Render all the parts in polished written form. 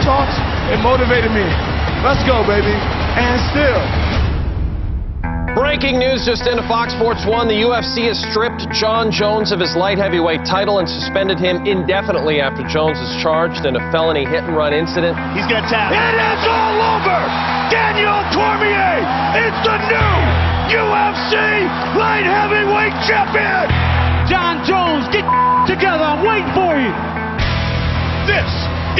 thoughts and motivated me. Let's go, baby. And still. Breaking news just into Fox Sports 1. The UFC has stripped Jon Jones of his light heavyweight title and suspended him indefinitely after Jones is charged in a felony hit-and-run incident. He's going to tap. It is all over! Daniel Cormier is the new UFC light heavyweight champion! Jon Jones, get together. I'm waiting for you. This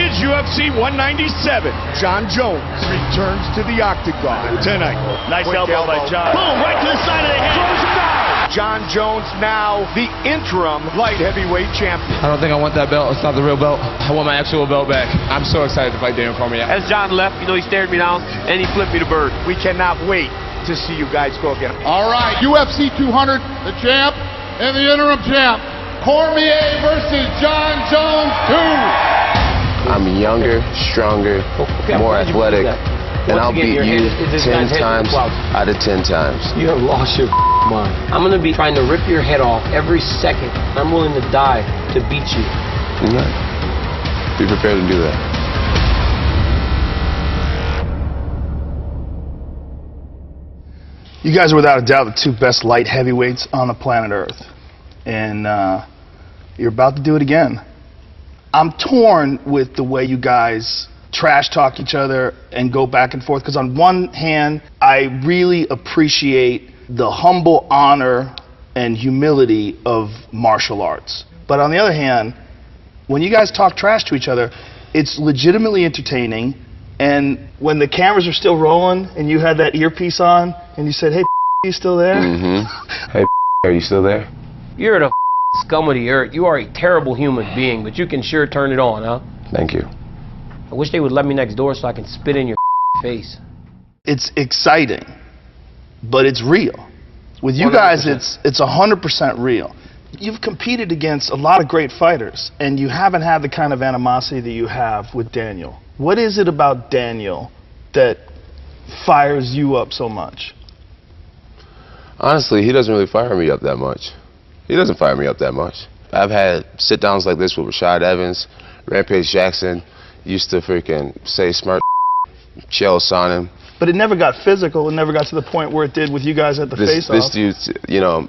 is UFC 197. Jon Jones returns to the octagon tonight. Nice elbow by Jon. Boom, right to the side of the head. Throws him down. Jon Jones now the interim light heavyweight champion. I don't think I want that belt. It's not the real belt. I want my actual belt back. I'm so excited to fight Daniel Cormier. As Jon left, you know, he stared me down and he flipped me the bird. We cannot wait to see you guys go again. All right, UFC 200, the champ and the interim champ, Cormier versus Jon Jones 2. I'm younger, stronger, more athletic, and I'll beat you 10 times out of 10 times. You have lost your mind. I'm going to be trying to rip your head off every second. I'm willing to die to beat you. Okay. Be prepared to do that. You guys are without a doubt the two best light heavyweights on the planet Earth. And you're about to do it again. I'm torn with the way you guys trash talk each other and go back and forth, because on one hand, I really appreciate the humble honor and humility of martial arts. But on the other hand, when you guys talk trash to each other, it's legitimately entertaining. And when the cameras are still rolling and you had that earpiece on and you said, hey, you still there? Mm-hmm. Hey, are you still there? You're the scum of the earth. You are a terrible human being, but you can sure turn it on, huh? Thank you. I wish they would let me next door so I can spit in your face. It's exciting, but it's real. With you 100%. Guys, it's 100% real. You've competed against a lot of great fighters, and you haven't had the kind of animosity that you have with Daniel. What is it about Daniel that fires you up so much? Honestly, he doesn't really fire me up that much. He doesn't fire me up that much. I've had sit-downs like this with Rashad Evans, Rampage Jackson. Used to freaking say smart Chael Sonnen. But it never got physical. It never got to the point where it did with you guys at the face-off. This dude, you know,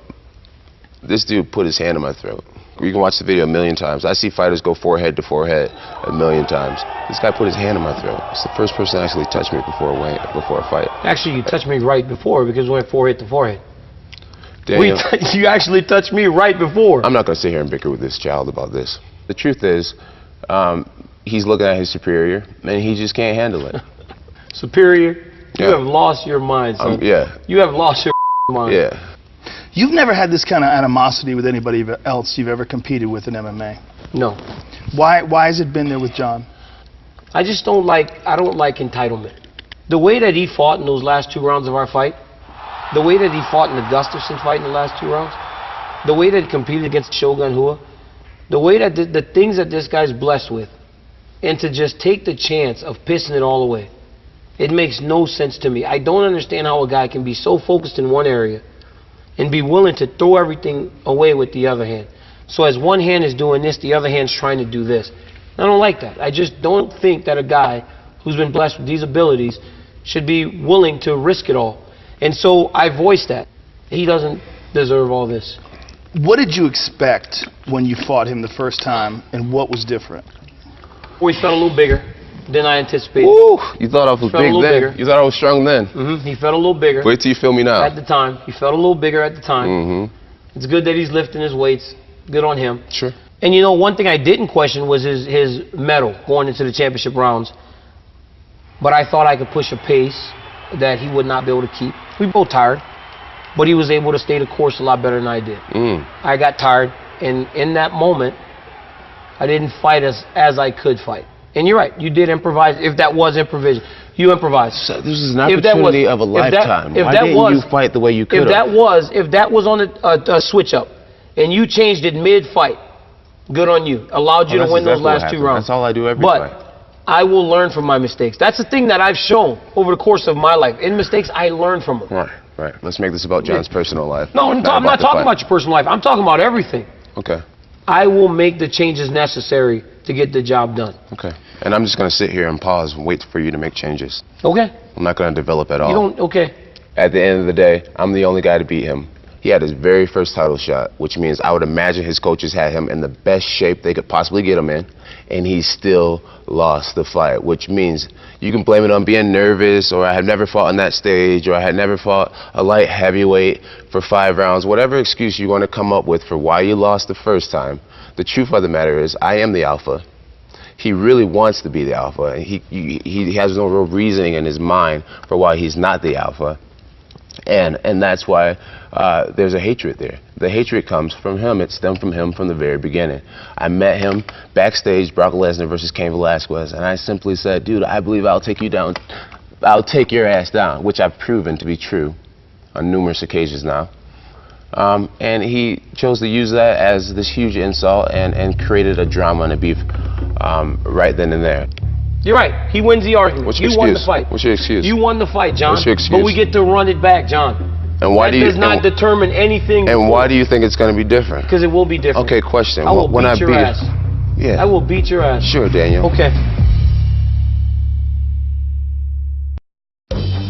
this dude put his hand in my throat. You can watch the video a million times. I see fighters go forehead to forehead a million times. This guy put his hand in my throat. It's the first person to actually touch me before a fight. Actually, you touched me right before, because we went forehead to forehead. Daniel, you actually touched me right before. I'm not going to sit here and bicker with this child about this. The truth is, he's looking at his superior, and he just can't handle it. Superior? Yeah. You have lost your mind, son. Yeah. You have lost your mind. Yeah. You've never had this kind of animosity with anybody else you've ever competed with in MMA? No. Why has it been there with Jon? I just don't like entitlement. The way that he fought in those last 2 rounds of our fight, the way that he fought in the Gustafsson fight in the last 2 rounds, the way that he competed against Shogun Rua, the way that the things that this guy's blessed with, and to just take the chance of pissing it all away, it makes no sense to me. I don't understand how a guy can be so focused in one area and be willing to throw everything away with the other hand. So as one hand is doing this, the other hand's trying to do this. I don't like that. I just don't think that a guy who's been blessed with these abilities should be willing to risk it all. And so I voiced that. He doesn't deserve all this. What did you expect when you fought him the first time, and what was different? Well, he felt a little bigger than I anticipated. Ooh, you thought I was big then? Bigger. You thought I was strong then? Mm-hmm. He felt a little bigger. Wait till you feel me now. At the time. He felt a little bigger at the time. Mm-hmm. It's good that he's lifting his weights. Good on him. Sure. And you know, one thing I didn't question was his medal going into the championship rounds. But I thought I could push a pace that he would not be able to keep. We both tired, but he was able to stay the course a lot better than I did. I got tired, and in that moment, I didn't fight as I could fight. And you're right, you did improvise. If that was improvisation, you improvised. So this is an opportunity of a lifetime. Why didn't you fight the way you could have? If that was on a switch up, and you changed it mid-fight, good on you. Allowed you to win those last 2 rounds. That's all I do every fight. I will learn from my mistakes. That's the thing that I've shown over the course of my life. In mistakes, I learn from them. Right, right. Let's make this about Jon's personal life. No, I'm not talking about your personal life. I'm talking about everything. Okay. I will make the changes necessary to get the job done. Okay. And I'm just going to sit here and pause and wait for you to make changes. Okay. I'm not going to develop at all. You don't, okay. At the end of the day, I'm the only guy to beat him. He had his very first title shot, which means I would imagine his coaches had him in the best shape they could possibly get him in, and he still lost the fight, which means you can blame it on being nervous, or I had never fought on that stage, or I had never fought a light heavyweight for 5 rounds, whatever excuse you want to come up with for why you lost the first time. The truth of the matter is, I am the alpha. He really wants to be the alpha. He has no real reasoning in his mind for why he's not the alpha. And that's why there's a hatred there. The hatred comes from him. It stemmed from him from the very beginning. I met him backstage, Brock Lesnar versus Cain Velasquez, and I simply said, dude, I believe I'll take you down. I'll take your ass down, which I've proven to be true on numerous occasions now. And he chose to use that as this huge insult and created a drama and a beef right then and there. You're right. He wins the argument. What's your excuse? Won the fight. What's your excuse? You won the fight, John. What's your excuse? But we get to run it back, John. And why that do you? does not determine anything. And why do you think it's going to be different? Because it will be different. Okay, question. I will beat your ass. Yeah. I will beat your ass. Sure, Daniel. Okay.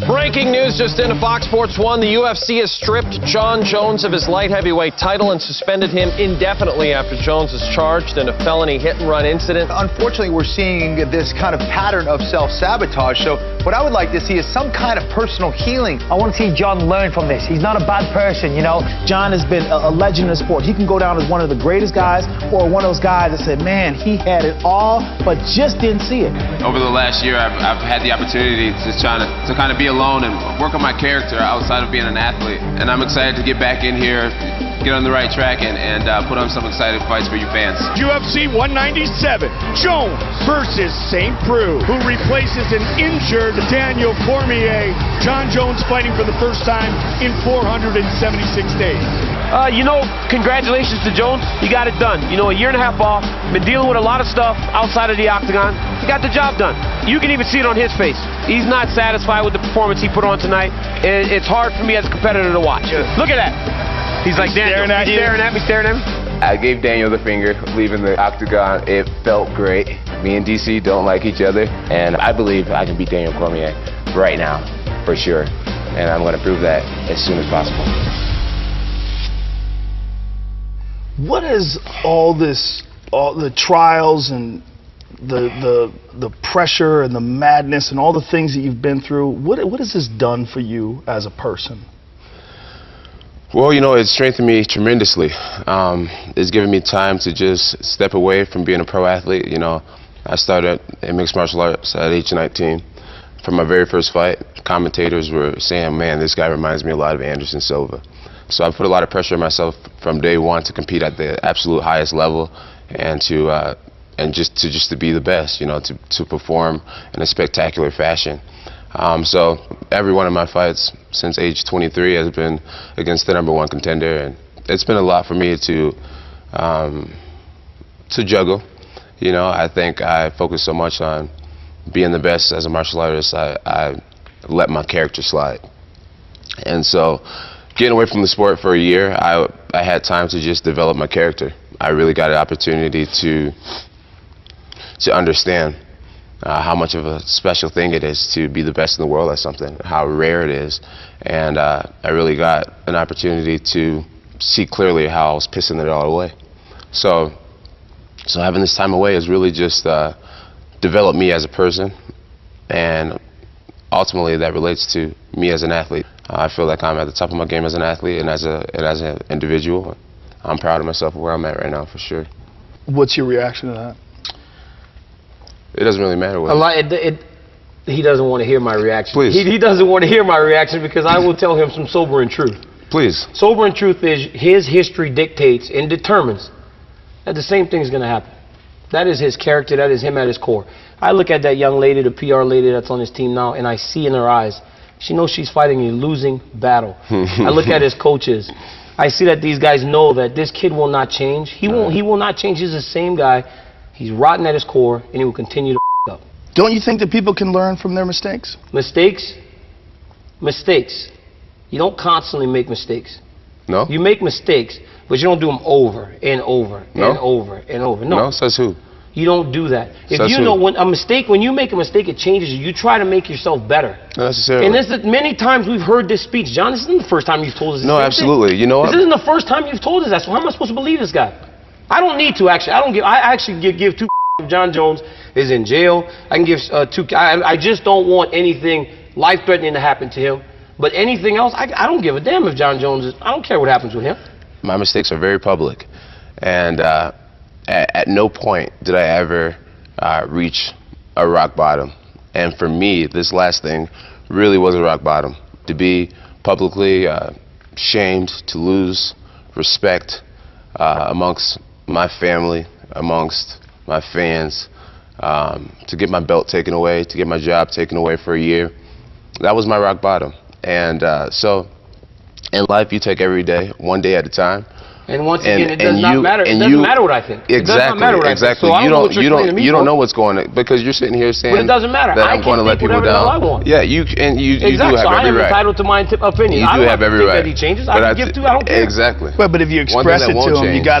Breaking news just into Fox Sports 1. The UFC has stripped Jon Jones of his light heavyweight title and suspended him indefinitely after Jones is charged in a felony hit-and-run incident. Unfortunately, we're seeing this kind of pattern of self-sabotage. So what I would like to see is some kind of personal healing. I want to see Jon learn from this. He's not a bad person, you know. Jon has been a legend in the sport. He can go down as one of the greatest guys or one of those guys that said, man, he had it all, but just didn't see it. Over the last year, I've had the opportunity to kind of be alone and work on my character outside of being an athlete. And I'm excited to get back in here, get on the right track, and put on some exciting fights for you fans. UFC 197, Jones versus St. Preux, who replaces an injured Daniel Cormier. Jon Jones fighting for the first time in 476 days. You know, congratulations to Jones. You got it done. You know, a year and a half off, been dealing with a lot of stuff outside of the octagon. He got the job done. You can even see it on his face. He's not satisfied with the performance he put on tonight. It's hard for me as a competitor to watch. Look at that. He's like, Daniel, he's staring at me, staring at me. I gave Daniel the finger leaving the octagon. It felt great. Me and DC don't like each other, and I believe I can beat Daniel Cormier right now, for sure. And I'm going to prove that as soon as possible. What is all this, all the trials and the pressure and the madness and all the things that you've been through, what has this done for you as a person? Well, you know, it's strengthened me tremendously. It's given me time to just step away from being a pro athlete. You know, I started in mixed martial arts at age 19. From my very first fight, commentators were saying, man, this guy reminds me a lot of Anderson Silva. So I put a lot of pressure on myself from day one to compete at the absolute highest level and just to be the best, you know, to perform in a spectacular fashion. So every one of my fights since age 23 has been against the #1 contender, and it's been a lot for me to juggle. You know, I think I focus so much on being the best as a martial artist, I let my character slide. And so getting away from the sport for a year, I had time to just develop my character. I really got an opportunity to understand how much of a special thing it is to be the best in the world at something, how rare it is. And I really got an opportunity to see clearly how I was pissing it all away. So having this time away has really just developed me as a person, and ultimately that relates to me as an athlete. I feel like I'm at the top of my game as an athlete and as an individual. I'm proud of myself where I'm at right now, for sure. What's your reaction to that? It doesn't really matter what. He doesn't want to hear my reaction. Please. He doesn't want to hear my reaction because I will tell him some sobering truth. Please. Sobering truth is his history dictates and determines that the same thing is going to happen. That is his character. That is him at his core. I look at that young lady, the PR lady that's on his team now, and I see in her eyes, she knows she's fighting a losing battle. I look at his coaches. I see that these guys know that this kid will not change. He will not change. He's the same guy. He's rotten at his core, and he will continue to up. Don't you think that people can learn from their mistakes? Mistakes? Mistakes. You don't constantly make mistakes. No? You make mistakes, but you don't do them over and over and over and over. No. No? Says who? You don't do that. If So you know when you make a mistake, it changes you. You try to make yourself better. Not necessarily. And this is, many times we've heard this speech. John, this isn't the first time you've told us this. No, absolutely. You know what? This isn't the first time you've told us that. So how am I supposed to believe this guy? I don't need to, actually. I actually give two if Jon Jones is in jail. I can give two. I just don't want anything life-threatening to happen to him. But anything else, I don't give a damn if Jon Jones is. I don't care what happens with him. My mistakes are very public. And at no point did I ever reach a rock bottom. And for me, this last thing really was a rock bottom. To be publicly shamed, to lose respect amongst my family, amongst my fans, to get my belt taken away, to get my job taken away for a year, that was my rock bottom. And so in life, you take every day, one day at a time. And once again, it does not matter. It doesn't matter what I think. Exactly. It does not matter what I think. So you don't know what's going on because you're sitting here saying but it doesn't matter. that I'm going to let people down. I want. Yeah, you do have every right. I am entitled to my opinion. You do have every right. That he changes. I don't give to. I don't care. Exactly. But if you express it to him, you got to.